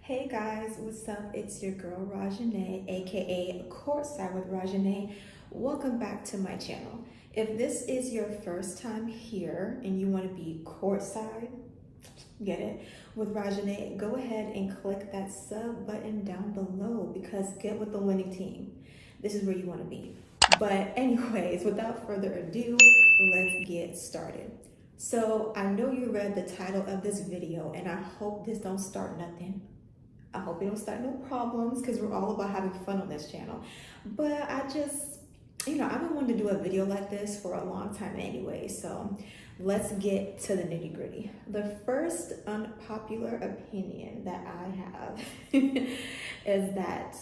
Hey guys, what's up? It's your girl Rajanae, aka Courtside with Rajanae. Welcome back to my channel. If this is your first time here and you want to be courtside, get it, with Rajanae, go ahead and click that sub button down below because get with the winning team. This is where you want to be. But anyways, without further ado, let's get started. So I know you read the title of this video and I hope this don't start nothing. I hope you don't start no problems because we're all about having fun on this channel. But I just, I've been wanting to do a video like this for a long time anyway. So let's get to the nitty gritty. The first unpopular opinion that I have is that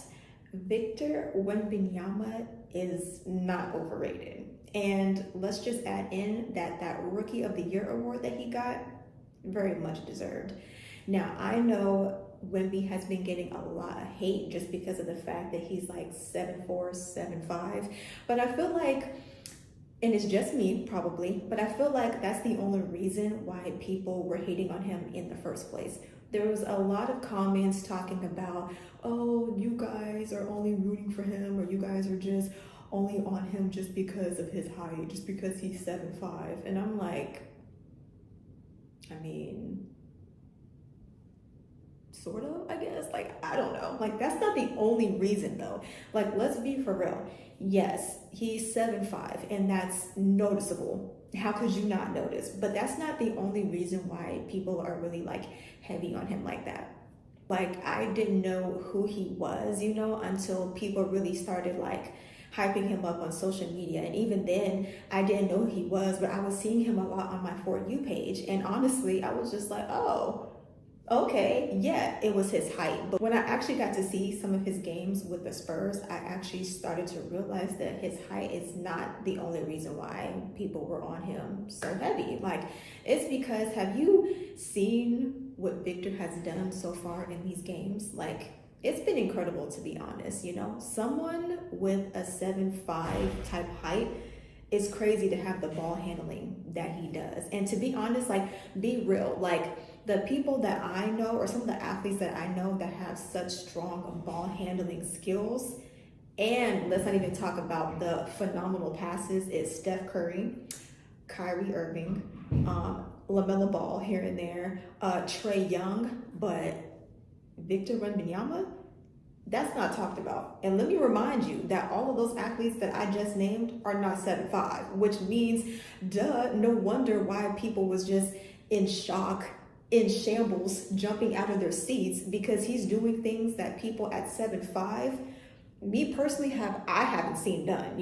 Victor Wembanyama is not overrated. And let's just add in that Rookie of the Year award that he got, very much deserved. Now, I know Wemby has been getting a lot of hate just because of the fact that he's like 7'4", 7'5", but I feel like, and it's just me probably, but I feel like that's the only reason why people were hating on him in the first place. There was a lot of comments talking about, oh, you guys are only rooting for him, or you guys are just only on him just because of his height, just because he's 7'5", and I'm like, I mean, sort of, I guess. Like, I don't know. Like, that's not the only reason though. Like, let's be for real. Yes, he's 7'5", and that's noticeable. How could you not notice? But that's not the only reason why people are really like heavy on him like that. Like, I didn't know who he was, until people really started like hyping him up on social media. And even then, I didn't know who he was, but I was seeing him a lot on my For You page. And honestly, I was just like, oh, okay, yeah, it was his height. But when I actually got to see some of his games with the Spurs, I actually started to realize that his height is not the only reason why people were on him so heavy. Like, it's because, have you seen what Victor has done so far in these games? Like, it's been incredible, to be honest. Someone with a 7'5" type height, it's crazy to have the ball handling that he does. And to be honest, like, be real, like, the people that I know, or some of the athletes that I know that have such strong ball handling skills, and let's not even talk about the phenomenal passes, is Steph Curry, Kyrie Irving, LaMelo Ball here and there, Trae Young, but Victor Wembanyama, that's not talked about. And let me remind you that all of those athletes that I just named are not 7'5", which means, duh, no wonder why people was just in shock, in shambles, jumping out of their seats, because he's doing things that people at 7'5", me personally, I haven't seen done,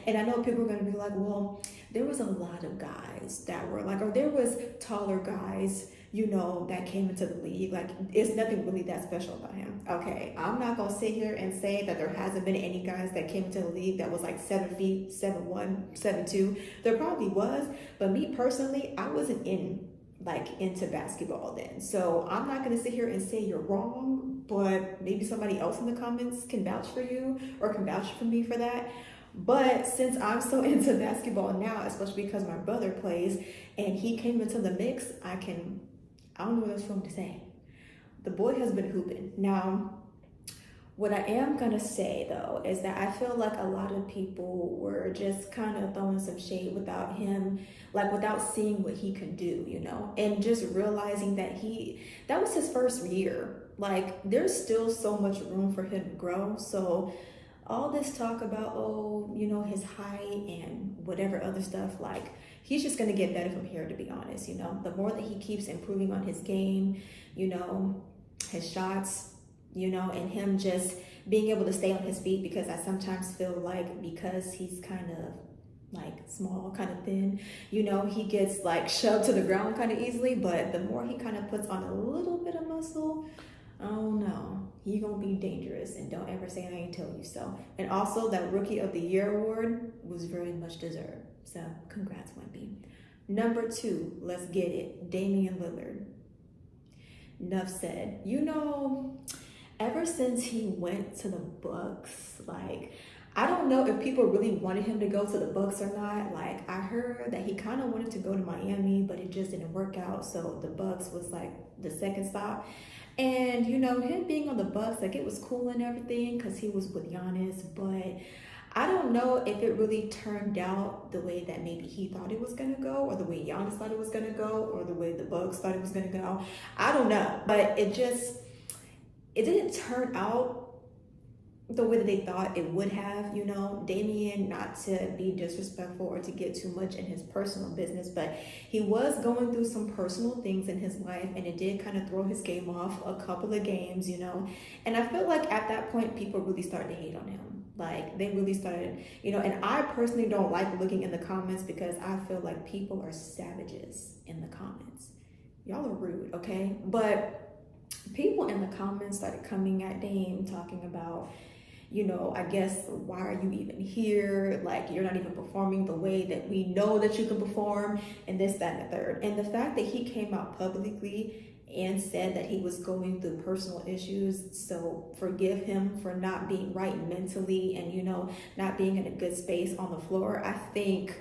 And I know people are going to be like, well, there was a lot of guys that were like, or there was taller guys, that came into the league. Like, it's nothing really that special about him. Okay, I'm not going to sit here and say that there hasn't been any guys that came into the league that was like 7 feet, 7'1", 7'2". There probably was, but me personally, I wasn't into basketball then. So I'm not going to sit here and say you're wrong, but maybe somebody else in the comments can vouch for you or can vouch for me for that. But since I'm so into basketball now, especially because my brother plays and he came into the mix, I don't know what else for him to say. The boy has been hooping. Now, what I am gonna say though is that I feel like a lot of people were just kind of throwing some shade without him, like without seeing what he could do, and just realizing that was his first year. Like, there's still so much room for him to grow. So all this talk about, his height and whatever other stuff, like, he's just gonna get better from here, to be honest. The more that he keeps improving on his game, his shots, and him just being able to stay on his feet, because I sometimes feel like because he's kind of like small, kind of thin, he gets like shoved to the ground kind of easily, but the more he kind of puts on a little bit of muscle, oh no, he gonna be dangerous, and don't ever say I ain't tell you so. And also, that Rookie of the Year award was very much deserved. So congrats, Wemby. Number 2, let's get it, Damian Lillard. Enough said. Ever since he went to the Bucks, like, I don't know if people really wanted him to go to the Bucks or not. Like, I heard that he kind of wanted to go to Miami, but it just didn't work out. So the Bucks was like the second stop. And you know, him being on the Bucks, like it was cool and everything because he was with Giannis, but I don't know if it really turned out the way that maybe he thought it was gonna go, or the way Giannis thought it was gonna go, or the way the Bucks thought it was gonna go. I don't know, but it didn't turn out the way that they thought it would have. You know, Damian, not to be disrespectful or to get too much in his personal business, but he was going through some personal things in his life, and it did kind of throw his game off a couple of games, you know. And I feel like at that point people really started to hate on him. Like they really started, you know, and I personally don't like looking in the comments because I feel like people are savages in the comments. Y'all are rude, okay? But people in the comments started coming at Dame talking about, you know, I guess, why are you even here? Like, you're not even performing the way that we know that you can perform, and this, that, and the third. And the fact that he came out publicly and said that he was going through personal issues, so forgive him for not being right mentally and, you know, not being in a good space on the floor, I think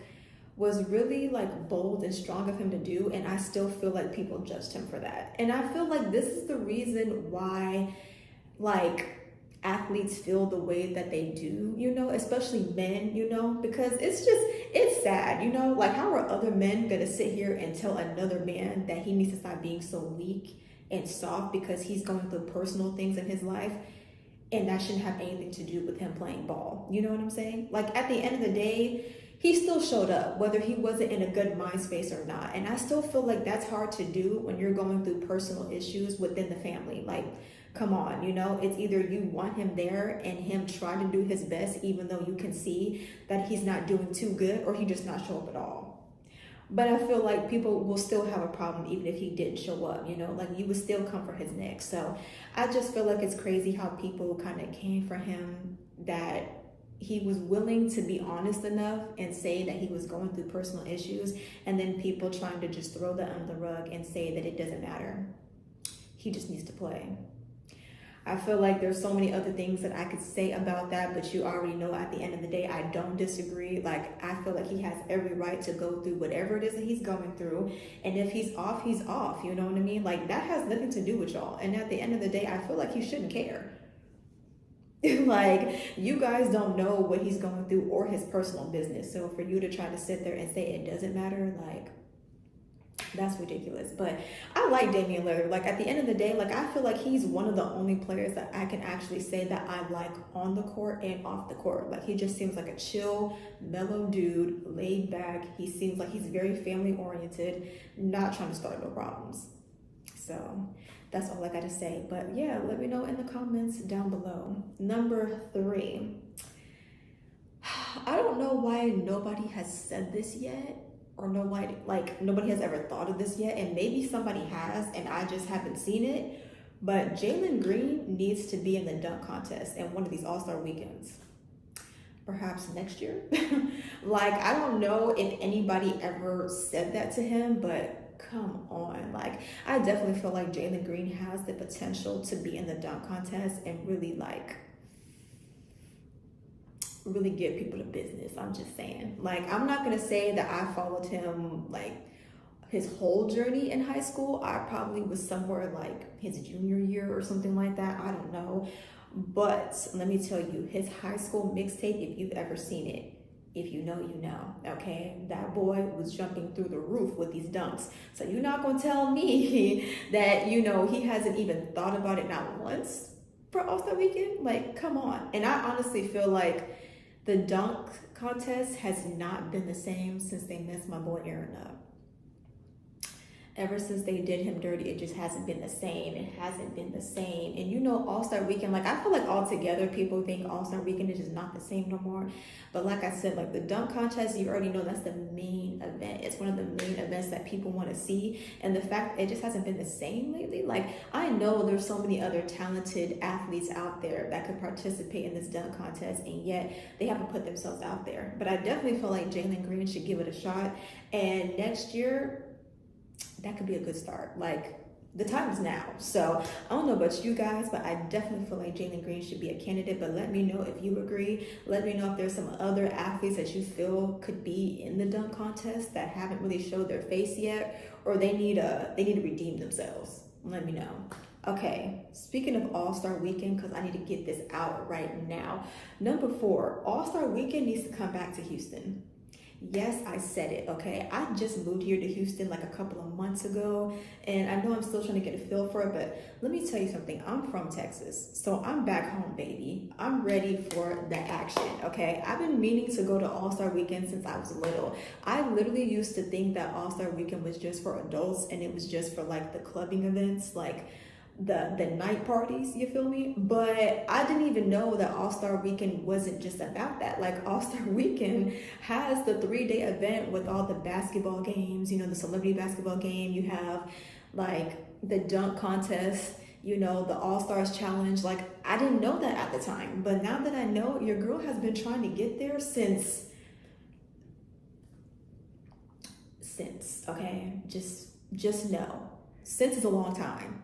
was really like bold and strong of him to do. And I still feel like people judged him for that. And I feel like this is the reason why, like, athletes feel the way that they do, you know, especially men, you know, because it's sad, you know, like how are other men gonna sit here and tell another man that he needs to stop being so weak and soft because he's going through personal things in his life, and that shouldn't have anything to do with him playing ball, you know what I'm saying? Like at the end of the day, he still showed up, whether he wasn't in a good mind space or not. And I still feel like that's hard to do when you're going through personal issues within the family. Like, come on, you know, it's either you want him there and him trying to do his best, even though you can see that he's not doing too good, or he just not show up at all. But I feel like people will still have a problem even if he didn't show up, you know, like you would still come for his neck. So I just feel like it's crazy how people kind of came for him, that he was willing to be honest enough and say that he was going through personal issues, and then people trying to just throw that under the rug and say that it doesn't matter. He just needs to play. I feel like there's so many other things that I could say about that, but you already know at the end of the day, I don't disagree. Like, I feel like he has every right to go through whatever it is that he's going through. And if he's off, he's off. You know what I mean? Like, that has nothing to do with y'all. And at the end of the day, I feel like he shouldn't care. Like, you guys don't know what he's going through or his personal business. So for you to try to sit there and say it doesn't matter, like, that's ridiculous. But I like Damian Lillard. Like, at the end of the day, like, I feel like he's one of the only players that I can actually say that I like on the court and off the court. Like, he just seems like a chill, mellow dude, laid back. He seems like he's very family oriented, not trying to start no problems. So that's all I gotta say. But yeah, let me know in the comments down below. Number 3. I don't know why nobody has said this yet, or nobody has ever thought of this yet, and maybe somebody has and I just haven't seen it, but Jalen Green needs to be in the dunk contest in one of these All-Star weekends. Perhaps next year. Like, I don't know if anybody ever said that to him, but come on. Like, I definitely feel like Jalen Green has the potential to be in the dunk contest and really give people the business. I'm just saying. Like, I'm not gonna say that I followed him like his whole journey in high school. I probably was somewhere like his junior year or something like that. I don't know. But let me tell you, his high school mixtape, if you've ever seen it, if you know, you know, okay? That boy was jumping through the roof with these dunks. So you're not gonna tell me that, you know, he hasn't even thought about it not once for All-Star Weekend? Like, come on. And I honestly feel like the dunk contest has not been the same since they messed my boy Aaron up. Ever since they did him dirty, it just hasn't been the same. It hasn't been the same. And you know, All-Star Weekend, like, I feel like altogether people think All-Star Weekend is just not the same no more. But like I said, like the dunk contest, you already know that's the main event. It's one of the main events that people want to see. And the fact it just hasn't been the same lately. Like, I know there's so many other talented athletes out there that could participate in this dunk contest, and yet they haven't put themselves out there. But I definitely feel like Jalen Green should give it a shot. And next year, that could be a good start. Like, the time is now. So I don't know about you guys, but I definitely feel like Jalen Green should be a candidate. But let me know if you agree. Let me know if there's some other athletes that you feel could be in the dunk contest that haven't really showed their face yet, or they need to redeem themselves. Let me know. Okay, speaking of All-Star Weekend, because I need to get this out right now. Number 4, All-Star Weekend needs to come back to Houston. Yes, I said it, okay? I just moved here to Houston like a couple of months ago, and I know I'm still trying to get a feel for it, but let me tell you something. I'm from Texas, so I'm back home, baby. I'm ready for the action, okay? I've been meaning to go to All-Star Weekend since I was little. I literally used to think that All-Star Weekend was just for adults, and it was just for like the clubbing events, like the night parties, you feel me? But I didn't even know that All-Star Weekend wasn't just about that. Like, All-Star Weekend has the 3-day event with all the basketball games, you know, the celebrity basketball game. You have like the dunk contest, you know, the All-Stars challenge. Like, I didn't know that at the time, but now that I know, your girl has been trying to get there since, okay? Just know, since is a long time.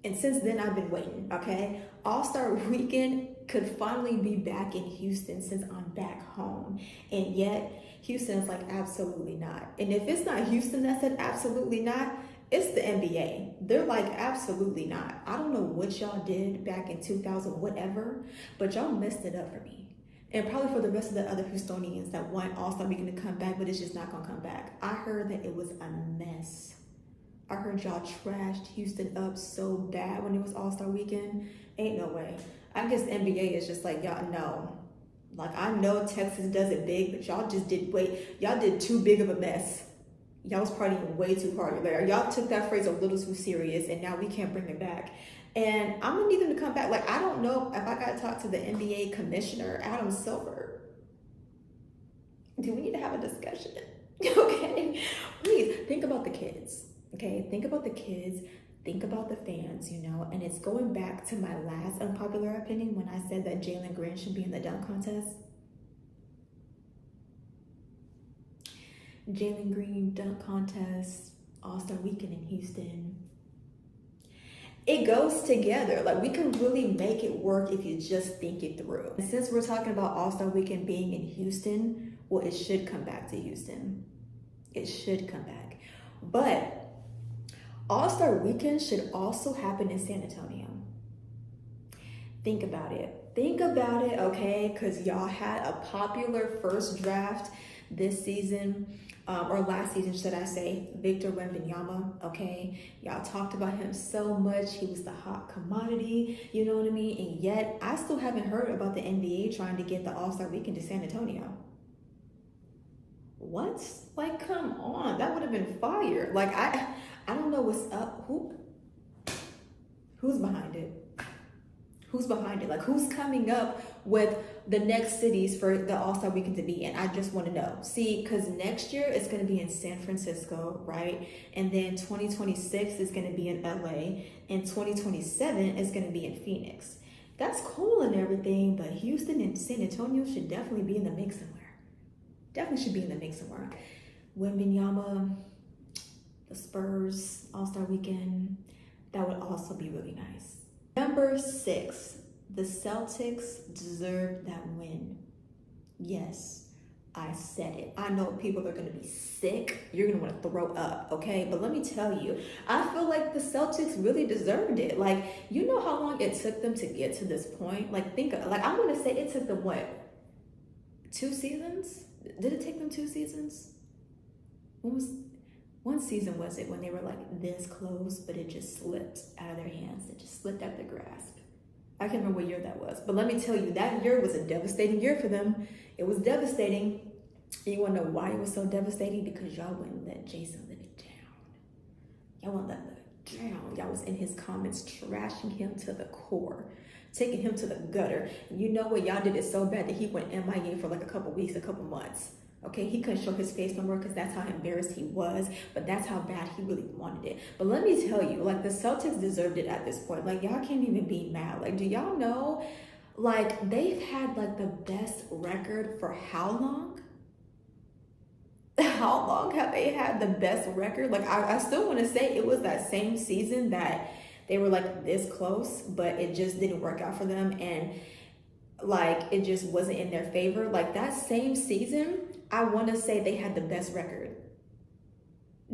And since then, I've been waiting, okay? All-Star Weekend could finally be back in Houston since I'm back home. And yet, Houston is like, absolutely not. And if it's not Houston that said absolutely not, it's the NBA. They're like, absolutely not. I don't know what y'all did back in 2000, whatever, but y'all messed it up for me. And probably for the rest of the other Houstonians that want All-Star Weekend to come back, but it's just not gonna come back. I heard that it was a mess. I heard y'all trashed Houston up so bad when it was All-Star Weekend. Ain't no way. I guess the NBA is just like, y'all know. Like, I know Texas does it big, but y'all just y'all did too big of a mess. Y'all was partying way too hard there. Y'all took that phrase a little too serious, and now we can't bring it back. And I'm gonna need them to come back. Like, I don't know if I gotta talk to the NBA commissioner, Adam Silver. Do we need to have a discussion? Okay, please think about the kids. Okay, think about the kids, think about the fans, you know, and it's going back to my last unpopular opinion when I said that Jalen Green should be in the dunk contest. Jalen Green dunk contest, All-Star Weekend in Houston. It goes together. Like, we can really make it work if you just think it through. And since we're talking about All-Star Weekend being in Houston, well, it should come back to Houston. It should come back. But All-Star Weekend should also happen in San Antonio. Think about it. Think about it, okay? Because y'all had a popular first draft this season, or last season, should I say, Victor Wembanyama, okay? Y'all talked about him so much. He was the hot commodity, you know what I mean? And yet, I still haven't heard about the NBA trying to get the All-Star Weekend to San Antonio. What? Like, come on. That would have been fire. Like, I don't know what's up. Who's behind it? Who's behind it? Like, who's coming up with the next cities for the All-Star Weekend to be in? I just want to know. See, because next year it's going to be in San Francisco, right? And then 2026 is going to be in LA. And 2027 is going to be in Phoenix. That's cool and everything, but Houston and San Antonio should definitely be in the mix somewhere. Definitely should be in the mix somewhere. Wembanyama, the Spurs, All-Star Weekend, that would also be really nice. Number 6, the Celtics deserve that win. Yes, I said it. I know people are going to be sick. You're going to want to throw up, okay? But let me tell you, I feel like the Celtics really deserved it. Like, you know how long it took them to get to this point? Like, I'm going to say it took them, what, 2 seasons? Did it take them 2 seasons? One season was it when they were like this close, but it just slipped out of their hands. It just slipped out of their grasp. I can't remember what year that was, but let me tell you, that year was a devastating year for them. It was devastating. And you want to know why it was so devastating? Because y'all wouldn't let Jason live it down. Y'all wouldn't let it down. Y'all was in his comments trashing him to the core, taking him to the gutter. And you know what? Y'all did it so bad that he went MIA for like a couple weeks, a couple months. Okay, he couldn't show his face no more because that's how embarrassed he was, but that's how bad he really wanted it. But let me tell you, like, the Celtics deserved it at this point. Like, y'all can't even be mad. Like, do y'all know, like, they've had like the best record for how long? How long have they had the best record? Like, I still want to say it was that same season that they were like this close, but it just didn't work out for them. And like, it just wasn't in their favor. Like, that same season, I want to say they had the best record.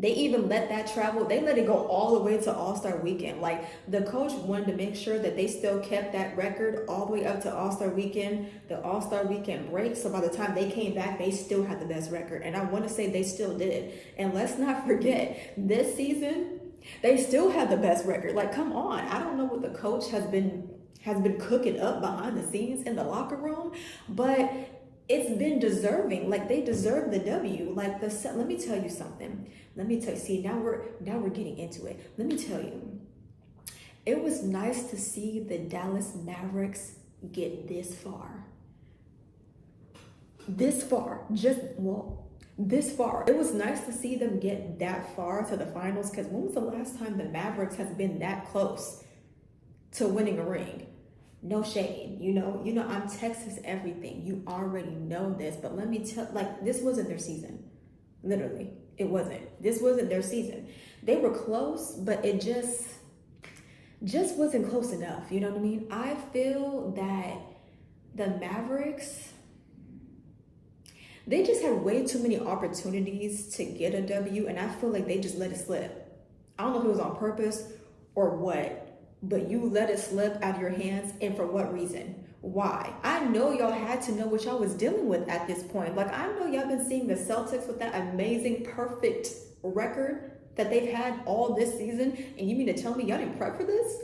They even let that travel, they let it go all the way to All-Star Weekend. Like, the coach wanted to make sure that they still kept that record all the way up to All-Star Weekend, the All-Star Weekend break. So by the time they came back, they still had the best record. And I want to say they still did. And let's not forget, this season, they still had the best record. Like, come on. I don't know what the coach has been cooking up behind the scenes in the locker room, but it's been deserving. Like, they deserve the W. Like, let me tell you something. See, now we're getting into it. Let me tell you, it was nice to see the Dallas Mavericks get this far. This far. This far. It was nice to see them get that far to the finals, because when was the last time the Mavericks has been that close to winning a ring? No shade, you know, I'm Texas everything. You already know this, but let me tell, like, this wasn't their season. Literally, it wasn't. This wasn't their season. They were close, but it just wasn't close enough. You know what I mean? I feel that the Mavericks, they just had way too many opportunities to get a W, and I feel like they just let it slip. I don't know if it was on purpose or what, but you let it slip out of your hands, and for what reason? Why? I know y'all had to know what y'all was dealing with at this point. Like, I know y'all been seeing the Celtics with that amazing, perfect record that they've had all this season, and you mean to tell me y'all didn't prep for this?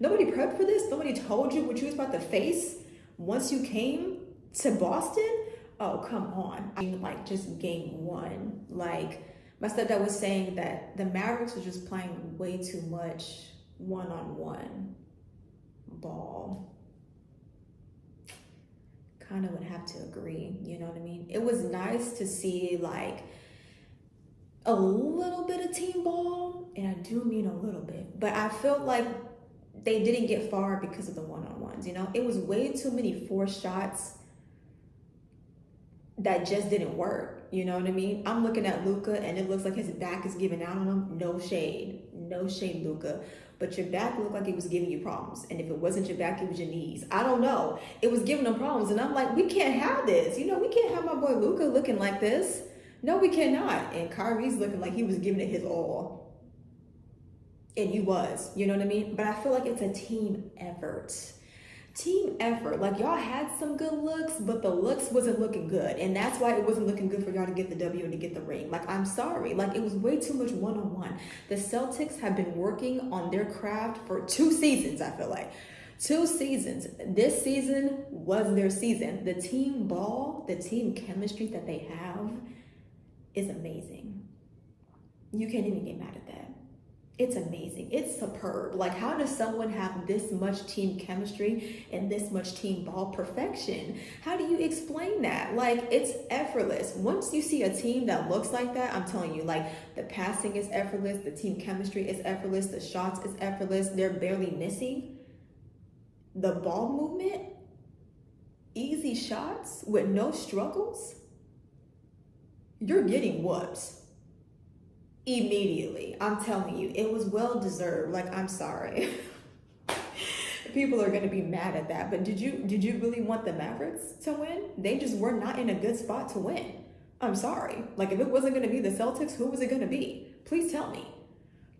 Nobody prepped for this? Nobody told you what you was about to face once you came to Boston? Oh, come on. I mean, like, just game one. Like, my stepdad was saying that the Mavericks were just playing way too much one-on-one ball. Kind of would have to agree, you know what I mean? It was nice to see, like, a little bit of team ball, and I do mean a little bit, but I felt like they didn't get far because of the one-on-ones, you know? It was way too many forced shots that just didn't work, you know what I mean? I'm looking at Luka, and it looks like his back is giving out on him. No shade, Luka. But your back looked like it was giving you problems. And if it wasn't your back, it was your knees. I don't know. It was giving them problems. And I'm like, we can't have this. You know, we can't have my boy Luka looking like this. No, we cannot. And Kyrie's looking like he was giving it his all. And he was, you know what I mean? But I feel like it's a team effort. Like, y'all had some good looks, but the looks wasn't looking good, and that's why it wasn't looking good for y'all to get the W and to get the ring. Like, I'm sorry, like, it was way too much one-on-one. The Celtics have been working on their craft for 2 seasons. I feel like 2 seasons. This season was their season. The team ball, the team chemistry that they have is amazing. You can't even get mad at that. It's amazing. It's superb. Like, how does someone have this much team chemistry and this much team ball perfection? How do you explain that? Like, it's effortless. Once you see a team that looks like that, I'm telling you, like, the passing is effortless, the team chemistry is effortless, the shots is effortless, they're barely missing. The ball movement, easy shots with no struggles, you're getting whoops. Immediately. I'm telling you, it was well deserved. Like, I'm sorry. People are going to be mad at that, but did you really want the Mavericks to win? They just were not in a good spot to win. I'm sorry. Like, if it wasn't going to be the Celtics, who was it going to be? Please tell me.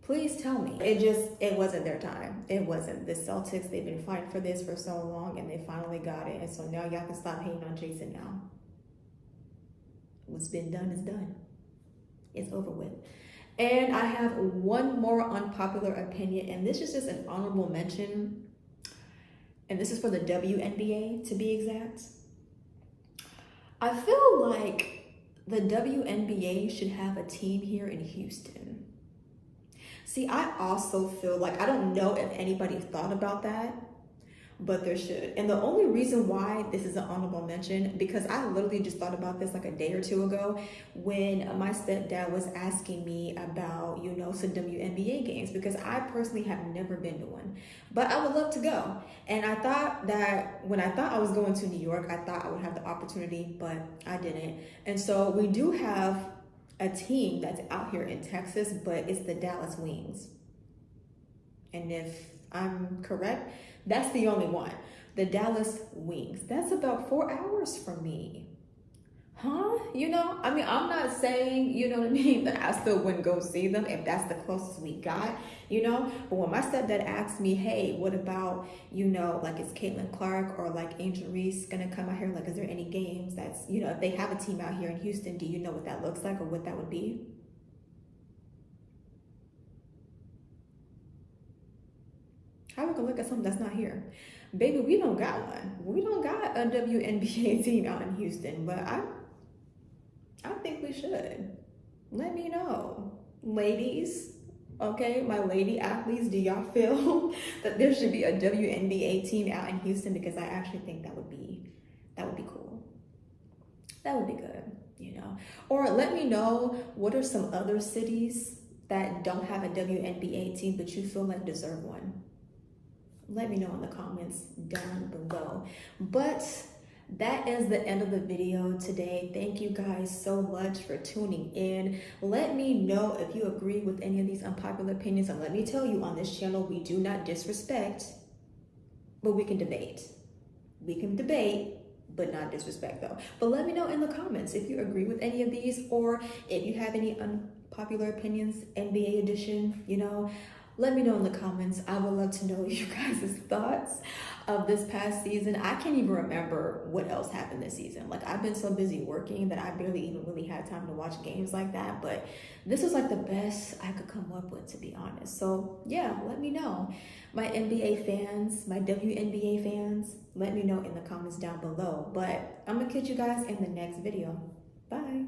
It wasn't their time. It wasn't. The Celtics, they've been fighting for this for so long, and they finally got it. And so now y'all can stop hating on Jason now. What's been done is done. It's over with. And I have one more unpopular opinion, and this is just an honorable mention. And this is for the WNBA, to be exact. I feel like the WNBA should have a team here in Houston. See, I also feel like, I don't know if anybody thought about that, but there should. And the only reason why this is an honorable mention, because I literally just thought about this like a day or 2 ago when my stepdad was asking me about, some WNBA games, because I personally have never been to one, but I would love to go. And I thought that when I thought I was going to New York, I thought I would have the opportunity, but I didn't. And so we do have a team that's out here in Texas, but it's the Dallas Wings. And if I'm correct, that's the only one. The Dallas Wings. That's about 4 hours from me. Huh? You know, I mean, I'm not saying, you know what I mean, that I still wouldn't go see them if that's the closest we got, you know. But when my stepdad asked me, hey, what about, you know, like, is Caitlin Clark or like Angel Reese gonna come out here? Like, is there any games that's, you know, if they have a team out here in Houston, do you know what that looks like or what that would be? How we gonna look at something that's not here? Baby, we don't got one. We don't got a WNBA team out in Houston, but I think we should. Let me know. Ladies, okay, my lady athletes, do y'all feel that there should be a WNBA team out in Houston? Because I actually think that would be cool. That would be good, you know. Or let me know, what are some other cities that don't have a WNBA team but you feel like deserve one? Let me know in the comments down below. But that is the end of the video today. Thank you guys so much for tuning in. Let me know if you agree with any of these unpopular opinions. And let me tell you, on this channel, we do not disrespect, but we can debate. We can debate, but not disrespect though. But let me know in the comments if you agree with any of these, or if you have any unpopular opinions, NBA edition, you know. Let me know in the comments. I would love to know you guys' thoughts of this past season. I can't even remember what else happened this season. Like, I've been so busy working that I barely even really had time to watch games like that. But this was like the best I could come up with, to be honest. So yeah, let me know. My NBA fans, my WNBA fans, let me know in the comments down below. But I'm gonna catch you guys in the next video. Bye.